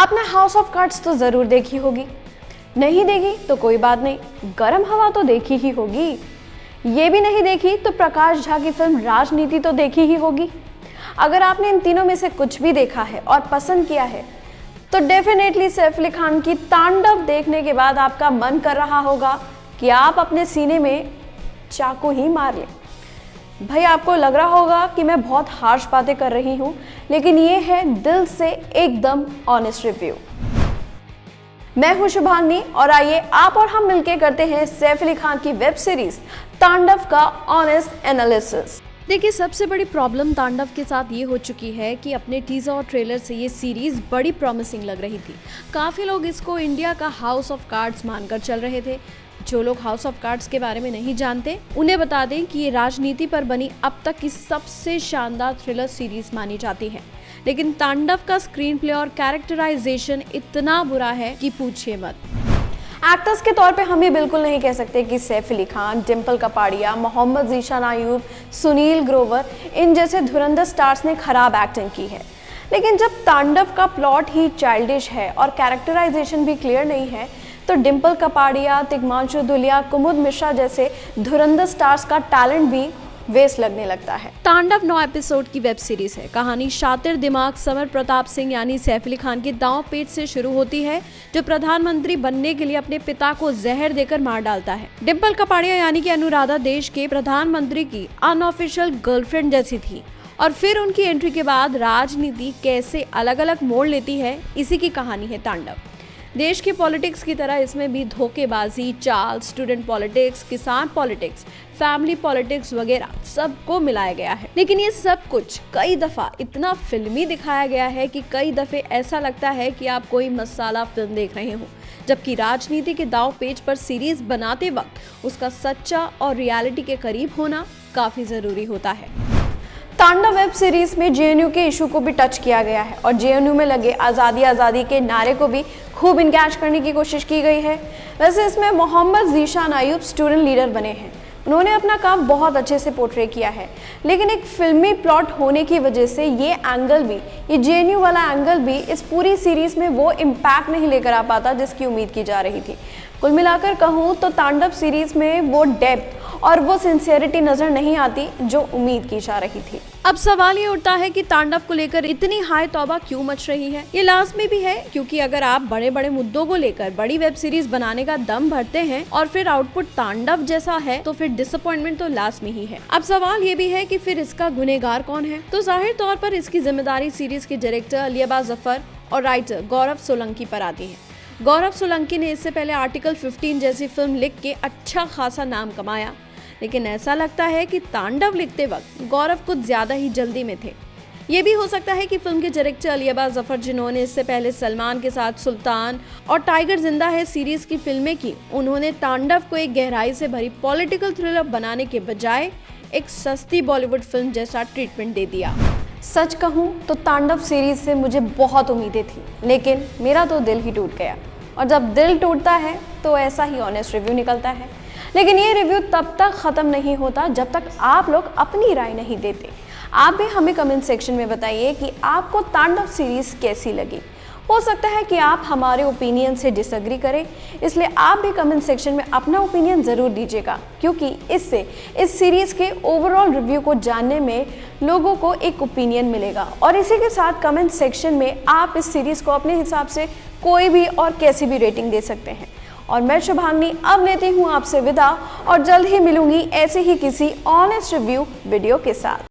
आपने house of cards तो जरूर देखी होगी, नहीं देखी तो कोई बात नहीं, गर्म हवा तो देखी ही होगी। ये भी नहीं देखी तो प्रकाश झा की फिल्म राजनीति तो देखी ही होगी। अगर आपने इन तीनों में से कुछ भी देखा है और पसंद किया है तो डेफिनेटली सैफ अली खान की तांडव देखने के बाद आपका मन कर रहा होगा कि आप अपने सीने में चाकू ही मार लें। भाई आपको लग रहा होगा कि मैं बहुत हार्श बातें कर रही हूं, लेकिन ये है दिल से एकदम ऑनेस्ट रिव्यू। मैं हूं शुभांगी और आइए आप और हम मिलकर करते हैं सैफ अली खान की वेब सीरीज तांडव का ऑनेस्ट एनालिसिस। देखिए, सबसे बड़ी प्रॉब्लम तांडव के साथ ये हो चुकी है कि अपने टीजर और ट्रेलर से ये सीरीज बड़ी प्रॉमिसिंग लग रही थी। काफ़ी लोग इसको इंडिया का हाउस ऑफ कार्ड्स मानकर चल रहे थे। जो लोग हाउस ऑफ कार्ड्स के बारे में नहीं जानते उन्हें बता दें कि ये राजनीति पर बनी अब तक की सबसे शानदार थ्रिलर सीरीज मानी जाती है। लेकिन तांडव का स्क्रीन प्ले और कैरेक्टराइजेशन इतना बुरा है कि पूछिए मत। एक्टर्स के तौर पे हम ये बिल्कुल नहीं कह सकते कि सैफ अली खान, डिम्पल कपाड़िया, मोहम्मद ज़ीशान अयूब, सुनील ग्रोवर इन जैसे धुरंधर स्टार्स ने खराब एक्टिंग की है। लेकिन जब तांडव का प्लॉट ही चाइल्डिश है और कैरेक्टराइजेशन भी क्लियर नहीं है तो डिम्पल कपाड़िया, तिग्मांशु धुलिया, कुमुद मिश्रा जैसे धुरंधर स्टार्स का टैलेंट भी वेस्ट लगने लगता है। तांडव 9 एपिसोड की वेब सीरीज है। कहानी शातिर दिमाग समर प्रताप सिंह यानी सैफ अली खान के दांव पेच से शुरू होती है, जो प्रधानमंत्री बनने के लिए अपने पिता को जहर देकर मार डालता है। डिम्पल कपाड़िया यानी कि अनुराधा देश के प्रधानमंत्री की अनऑफिशियल गर्लफ्रेंड जैसी थी और फिर उनकी एंट्री के बाद राजनीति कैसे अलग अलग मोड़ लेती है, इसी की कहानी है तांडव। देश की पॉलिटिक्स की तरह इसमें भी धोखेबाजी, चाल, स्टूडेंट पॉलिटिक्स, किसान पॉलिटिक्स, फैमिली पॉलिटिक्स वगैरह सबको मिलाया गया है। लेकिन ये सब कुछ कई दफा इतना फिल्मी दिखाया गया है कि कई दफे ऐसा लगता है कि आप कोई मसाला फिल्म देख रहे हो, जबकि राजनीति के दांव पेच पर सीरीज बनाते वक्त उसका सच्चा और रियलिटी के करीब होना काफी जरूरी होता है। तांडव वेब सीरीज में जेएनयू के इशू को भी टच किया गया है और जेएनयू में लगे आज़ादी आज़ादी के नारे को भी खूब इनकैच करने की कोशिश की गई है। वैसे इसमें मोहम्मद ज़ीशान अयूब स्टूडेंट लीडर बने हैं। उन्होंने अपना काम बहुत अच्छे से पोर्ट्रे किया है, लेकिन एक फिल्मी प्लॉट होने की वजह से ये एंगल भी, ये जेएनयू वाला एंगल भी इस पूरी सीरीज में वो इम्पैक्ट नहीं लेकर आ पाता जिसकी उम्मीद की जा रही थी। कुल मिलाकर कहूँ तो तांडव सीरीज में वो डेप्थ और वो सिंसियरिटी नजर नहीं आती जो उम्मीद की जा रही थी। अब सवाल ये उठता है कि तांडव को लेकर इतनी हाय तौबा क्यों मच रही है। ये लाजमी भी है, क्योंकि अगर आप बड़े बड़े मुद्दों को लेकर बड़ी वेब सीरीज बनाने का दम भरते हैं और फिर आउटपुट तांडव जैसा है तो फिर डिसअपॉइंटमेंट तो लाजमी ही है। अब सवाल ये भी है कि फिर इसका गुनहगार कौन है। तो जाहिर तौर पर इसकी जिम्मेदारी सीरीज के डायरेक्टर अलियाबाद जफर और राइटर गौरव सोलंकी पर आती है। गौरव सोलंकी ने इससे पहले आर्टिकल 15 जैसी फिल्म लिख के अच्छा खासा नाम कमाया, लेकिन ऐसा लगता है कि तांडव लिखते वक्त गौरव कुछ ज्यादा ही जल्दी में थे। ये भी हो सकता है कि फिल्म के डायरेक्टर अलियाबाद जफर, जिन्होंने इससे पहले सलमान के साथ सुल्तान और टाइगर जिंदा है सीरीज की फिल्में की, उन्होंने तांडव को एक गहराई से भरी पॉलिटिकल थ्रिलर बनाने के बजाय एक सस्ती बॉलीवुड फिल्म जैसा ट्रीटमेंट दे दिया। सच कहूँ तो तांडव सीरीज से मुझे बहुत उम्मीदें थी, लेकिन मेरा तो दिल ही टूट गया। और जब दिल टूटता है तो ऐसा ही ऑनेस्ट रिव्यू निकलता है। लेकिन ये रिव्यू तब तक ख़त्म नहीं होता जब तक आप लोग अपनी राय नहीं देते। आप भी हमें कमेंट सेक्शन में बताइए कि आपको तांडव सीरीज़ कैसी लगी। हो सकता है कि आप हमारे ओपिनियन से डिसएग्री करें, इसलिए आप भी कमेंट सेक्शन में अपना ओपिनियन ज़रूर दीजिएगा, क्योंकि इससे इस सीरीज़ के ओवरऑल रिव्यू को जानने में लोगों को एक ओपिनियन मिलेगा। और इसी के साथ कमेंट सेक्शन में आप इस सीरीज़ को अपने हिसाब से कोई भी और कैसी भी रेटिंग दे सकते हैं। और मैं शुभांगी अब लेती हूँ आपसे विदा और जल्द ही मिलूंगी ऐसे ही किसी ऑनेस्ट रिव्यू वीडियो के साथ।